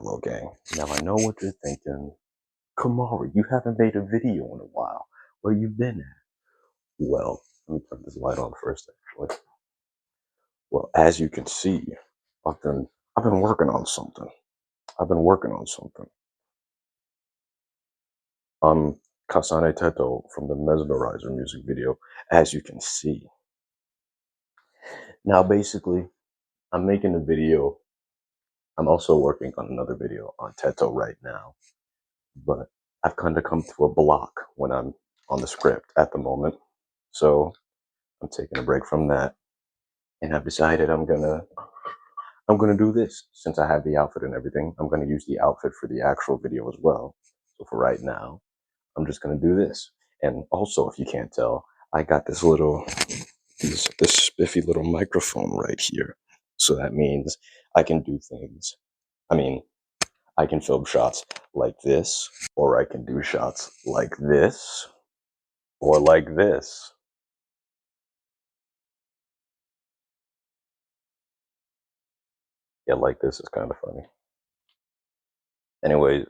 Hello, gang. Now I know what you're thinking. Kamari, you haven't made a video in a while. Where you been at? Well, let me turn this light on first, actually. Well, as you can see, I've been working on something. I've been working on something. I'm Kasane Teto from the Mesmerizer music video, as you can see. Now, basically, I'm making a video. I'm also working on another video on Teto right now, but I've kind of come to a block when I'm on the script at the moment. So I'm taking a break from that, and I've decided I'm gonna do this. Since I have the outfit and everything, I'm gonna use the outfit for the actual video as well. So for right now, I'm just gonna do this. And also, if you can't tell, I got this spiffy little microphone right here. So that means I can do things. I mean, I can film shots like this, or I can do shots like this, or like this. Yeah, like this is kind of funny. Anyway,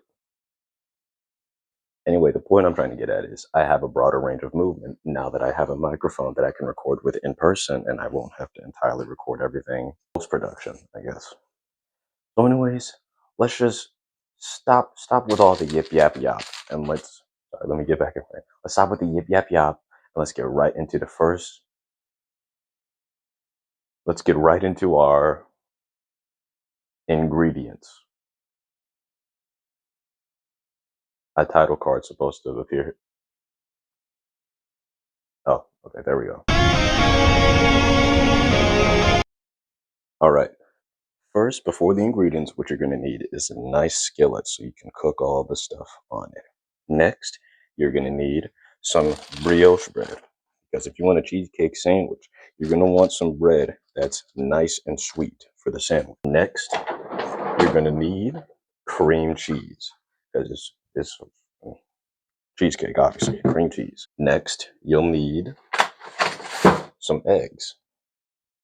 the point I'm trying to get at is I have a broader range of movement now that I have a microphone that I can record with in person, and I won't have to entirely record everything post-production, I guess. So anyways, let's just stop with all the yip yap yap, and let me get back in frame. Let's stop with the yip yap yap, and let's get right into let's get right into our ingredients. A title card's supposed to appear. Oh, okay, there we go. All right. First, before the ingredients, what you're going to need is a nice skillet so you can cook all the stuff on it. Next, you're going to need some brioche bread, because if you want a cheesecake sandwich, you're going to want some bread that's nice and sweet for the sandwich. Next, you're going to need cream cheese, because it's cheesecake, obviously, cream cheese. Next, you'll need some eggs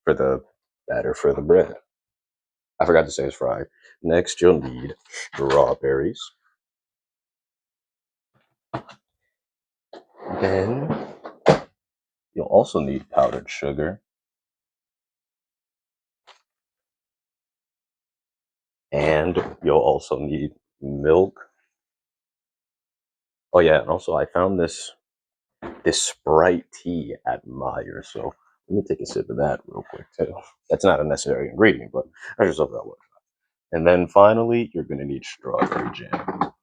for the batter for the bread. I forgot to say it's fried. Next, you'll need strawberries. Then, you'll also need powdered sugar. And you'll also need milk. Oh yeah, and also I found this Sprite tea at Meyer, so let me take a sip of that real quick too. That's not a necessary ingredient, but I just hope that works. And then finally, you're gonna need strawberry jam.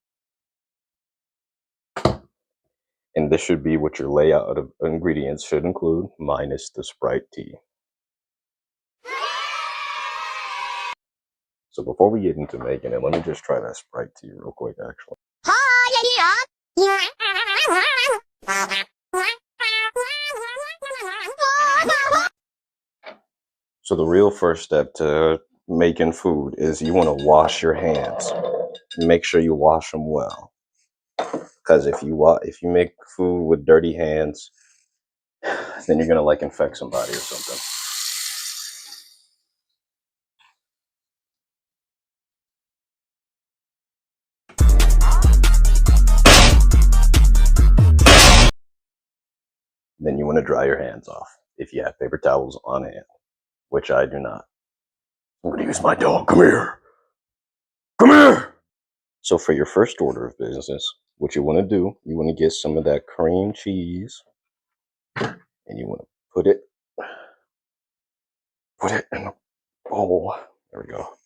And this should be what your layout of ingredients should include, minus the Sprite tea. So before we get into making it, let me just try that Sprite tea real quick, actually. So the real first step to making food is you want to wash your hands. Make sure you wash them well, because if you make food with dirty hands, then you're gonna like infect somebody or something. Then you want to dry your hands off if you have paper towels on hand, which I do not. I'm gonna use my dog. Come here. Come here. So for your first order of business, what you want to do, you want to get some of that cream cheese, and you want to put it in a bowl. There we go.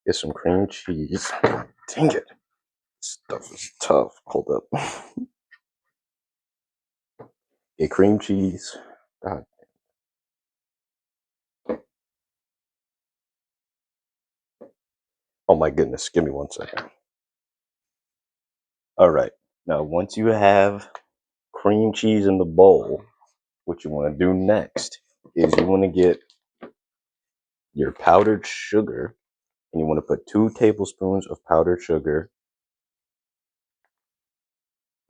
Get some cream cheese. Dang it. This stuff is tough. Hold up. Get cream cheese. God. Oh my goodness. Give me 1 second. All right. Now, once you have cream cheese in the bowl, what you want to do next is you want to get your powdered sugar, and you want to put 2 tablespoons of powdered sugar,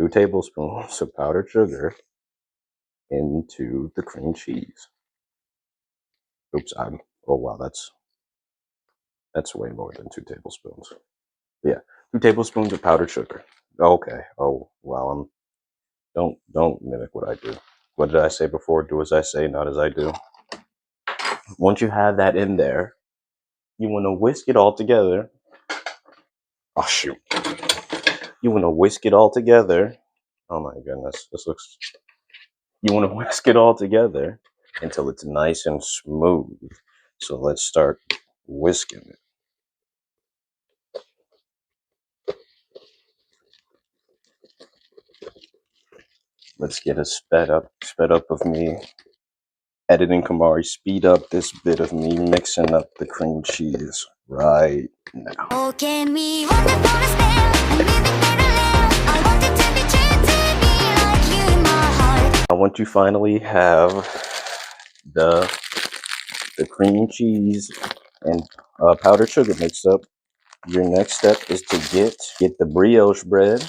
2 tablespoons of powdered sugar into the cream cheese. Oops, oh wow, that's way more than 2 tablespoons. Yeah, 2 tablespoons of powdered sugar. Okay. Oh wow. Don't mimic what I do. What did I say before? Do as I say, not as I do. Once you have that in there, you want to whisk it all together. Oh shoot! You want to whisk it all together. Oh my goodness, this looks. You want to whisk it all together until it's nice and smooth. So let's start whisking it. Let's get a sped up of me editing Kamari. Speed up this bit of me mixing up the cream cheese right now. Oh, can we wonderful spell and live in parallel? I want it to be true to be like you in my heart. Once you finally have the cream cheese and powdered sugar mixed up, your next step is to get the brioche bread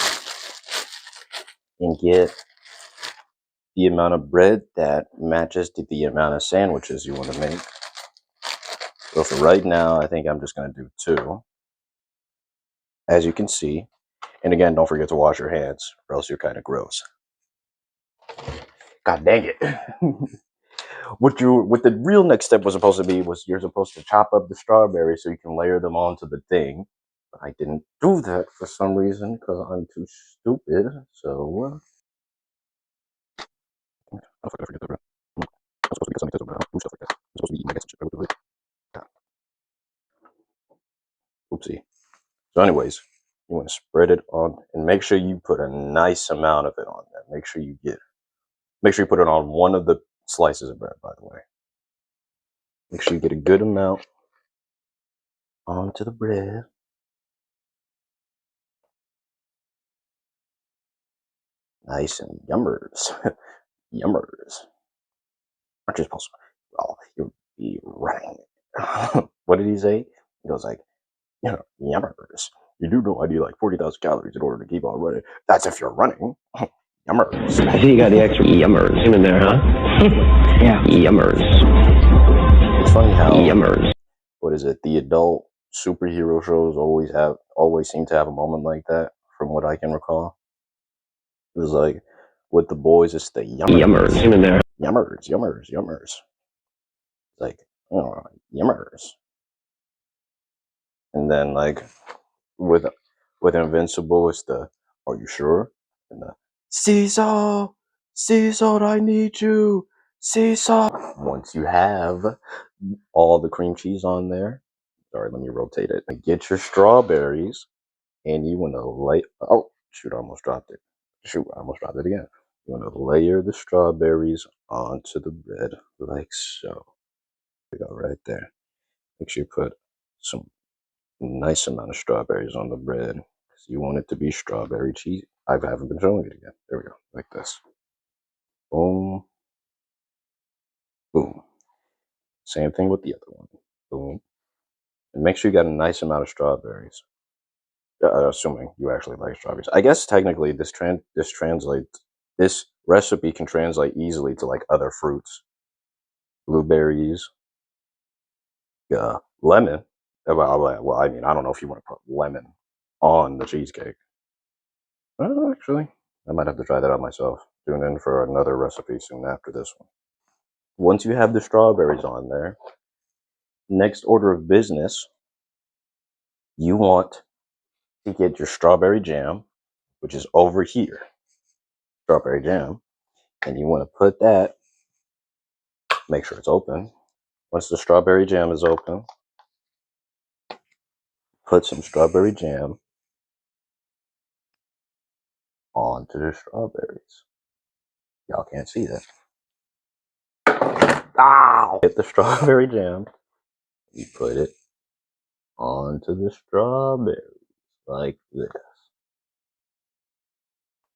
and get the amount of bread that matches to the amount of sandwiches you want to make. So for right now, I think I'm just going to do 2, as you can see. And again, don't forget to wash your hands, or else you're kind of gross. God dang it! What the real next step was supposed to be was you're supposed to chop up the strawberries so you can layer them onto the thing. But I didn't do that for some reason because I'm too stupid. So I forget that. I'm supposed to be something Teto, but stuff like that. I'm supposed to be eating that shit. Oopsie. So, anyways, you want to spread it on and make sure you put a nice amount of it on there. Make sure you put it on one of the slices of bread, by the way. Make sure you get a good amount onto the bread. Nice and yummers. Yummers. Aren't you supposed to? Well, you'll be running. What did he say? He goes like, yummers. You do know I need like 40,000 calories in order to keep on running. That's if you're running. Yummers. I see you got the extra yummers in there, huh? Yeah. Yummers. It's funny how yummers. What is it? The adult superhero shows always seem to have a moment like that, from what I can recall. It was like with the boys, it's the yummers. Yummers in there. Yummers. Like, yummers. And then like with Invincible, it's the "Are you sure?" and the Caesar, I need you, Caesar. Once you have all the cream cheese on there, sorry, let me rotate it. Get your strawberries, and you want to lay. Oh shoot! I almost dropped it. Shoot! I almost dropped it again. You want to layer the strawberries onto the bread like so. We go right there. Make sure you put some nice amount of strawberries on the bread because you want it to be strawberry cheese. I haven't been showing it again. There we go, like this. Boom, boom. Same thing with the other one. Boom, and make sure you got a nice amount of strawberries. Assuming you actually like strawberries. I guess technically this recipe can translate easily to like other fruits, blueberries, lemon. I mean, I don't know if you want to put lemon on the cheesecake. Actually, I might have to try that out myself. Tune in for another recipe soon after this one. Once you have the strawberries on there, next order of business, you want to get your strawberry jam, which is over here. Strawberry jam. And you want to put that, make sure it's open. Once the strawberry jam is open, put some strawberry jam onto the strawberries. Y'all can't see that. Ow! Get the strawberry jam. You put it onto the strawberries like this.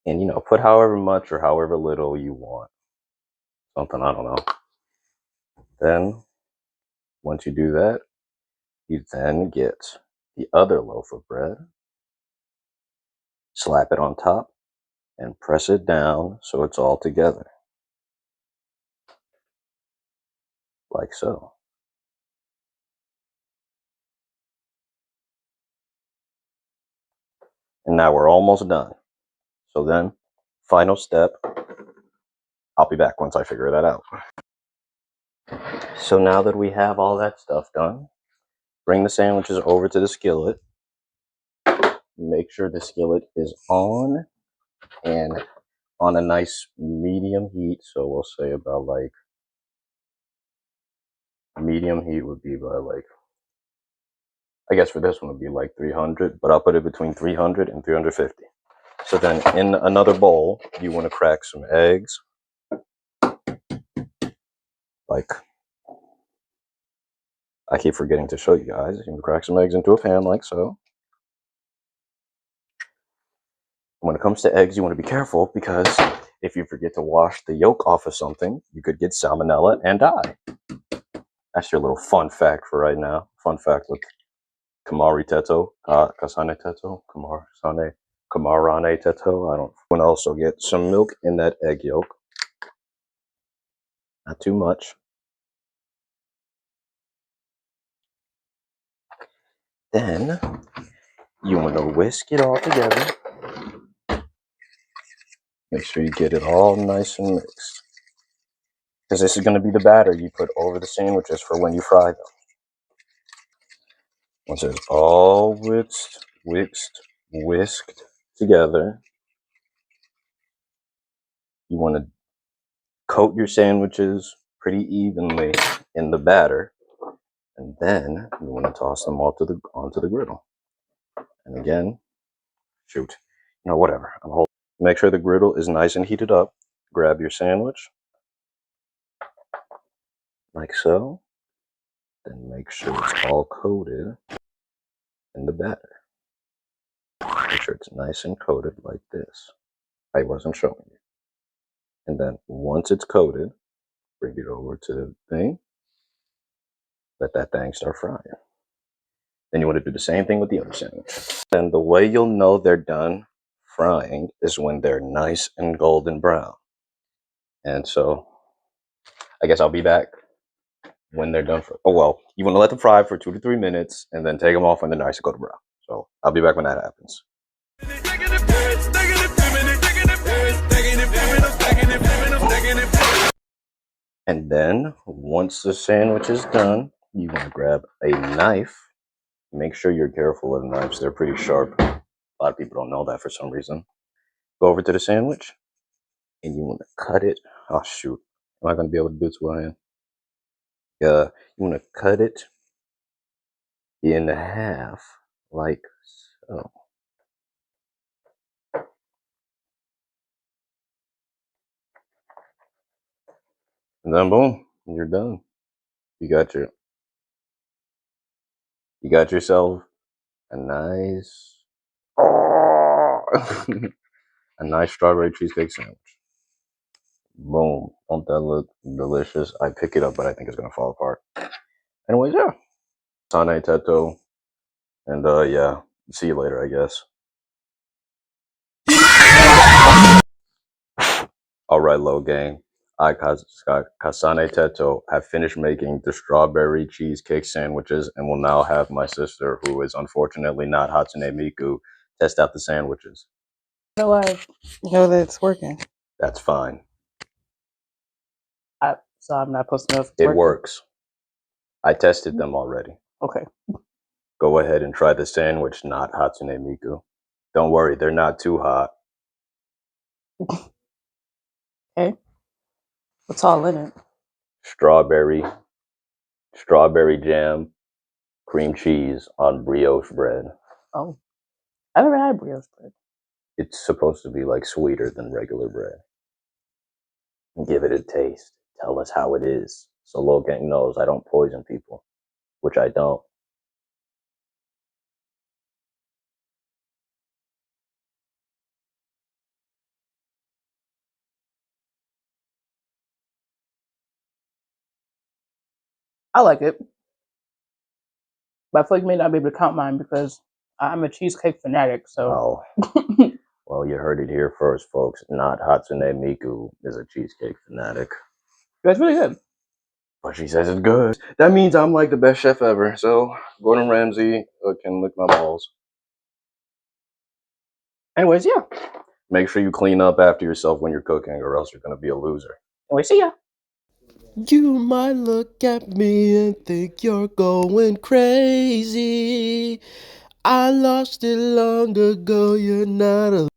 And put however much or however little you want. Something, I don't know. Then, once you do that, you then get the other loaf of bread, slap it on top, and press it down so it's all together. Like so. And now we're almost done. So then, final step, I'll be back once I figure that out. So now that we have all that stuff done, bring the sandwiches over to the skillet. Make sure the skillet is on and on a nice medium heat. So we'll say about like medium heat would be by like, I guess for this one would be like 300, but I'll put it between 300 and 350. So then in another bowl, you want to crack some eggs. Like, I keep forgetting to show you guys. You can crack some eggs into a pan like so. When it comes to eggs, you want to be careful because if you forget to wash the yolk off of something, you could get salmonella and die. That's your little fun fact for right now. Fun fact with Kamari Teto, Kasane Teto, Kamarane Teto. I don't want to also get some milk in that egg yolk. Not too much. Then you want to whisk it all together. Make sure you get it all nice and mixed. Because this is going to be the batter you put over the sandwiches for when you fry them. Once it's all whisked together, you want to coat your sandwiches pretty evenly in the batter, and then you want to toss them all onto the griddle. And again, whatever. Make sure the griddle is nice and heated up. Grab your sandwich, like so. Then make sure it's all coated in the batter. Make sure it's nice and coated like this. I wasn't showing you. And then once it's coated, bring it over to the thing. Let that thing start frying. Then you want to do the same thing with the other sandwich. And the way you'll know they're done frying is when they're nice and golden brown. And so I guess I'll be back when they're done. You want to let them fry for 2 to 3 minutes and then take them off when they're nice and golden brown. So I'll be back when that happens. And then once the sandwich is done, you want to grab a knife. Make sure you're careful with knives. They're pretty sharp. A lot of people don't know that for some reason. Go over to the sandwich and you want to cut it. Oh, shoot. Am I going to be able to do this with hand? You want to cut it in half like so. And then boom, you're done. You got yourself a nice a nice strawberry cheesecake sandwich. Boom. Don't that look delicious? I pick it up, but I think it's gonna fall apart. Anyways, yeah. Kasane Teto. And yeah. See you later, I guess. Alright, low gang. I, Kasane Teto, have finished making the strawberry cheesecake sandwiches and will now have my sister, who is unfortunately not Hatsune Miku, test out the sandwiches. How do I know that it's working? That's fine. So I'm not supposed to know if it's It working? works. I tested them already. Okay. Go ahead and try the sandwich, not Hatsune Miku. Don't worry, they're not too hot. Okay. What's all in it? Strawberry jam, cream cheese on brioche bread. Oh, I've never had brioche bread. It's supposed to be like sweeter than regular bread. Give it a taste. Tell us how it is. So Low Gang knows I don't poison people, which I don't. I like it. But I feel like you may not be able to count mine because I'm a cheesecake fanatic, so. Oh. Well, you heard it here first, folks. Not Hatsune Miku is a cheesecake fanatic. That's really good. But she says it's good. That means I'm like the best chef ever. So Gordon Ramsay can lick my balls. Anyways, yeah. Make sure you clean up after yourself when you're cooking, or else you're gonna be a loser. Anyway, see ya. You might look at me and think you're going crazy. I lost it long ago, you're not a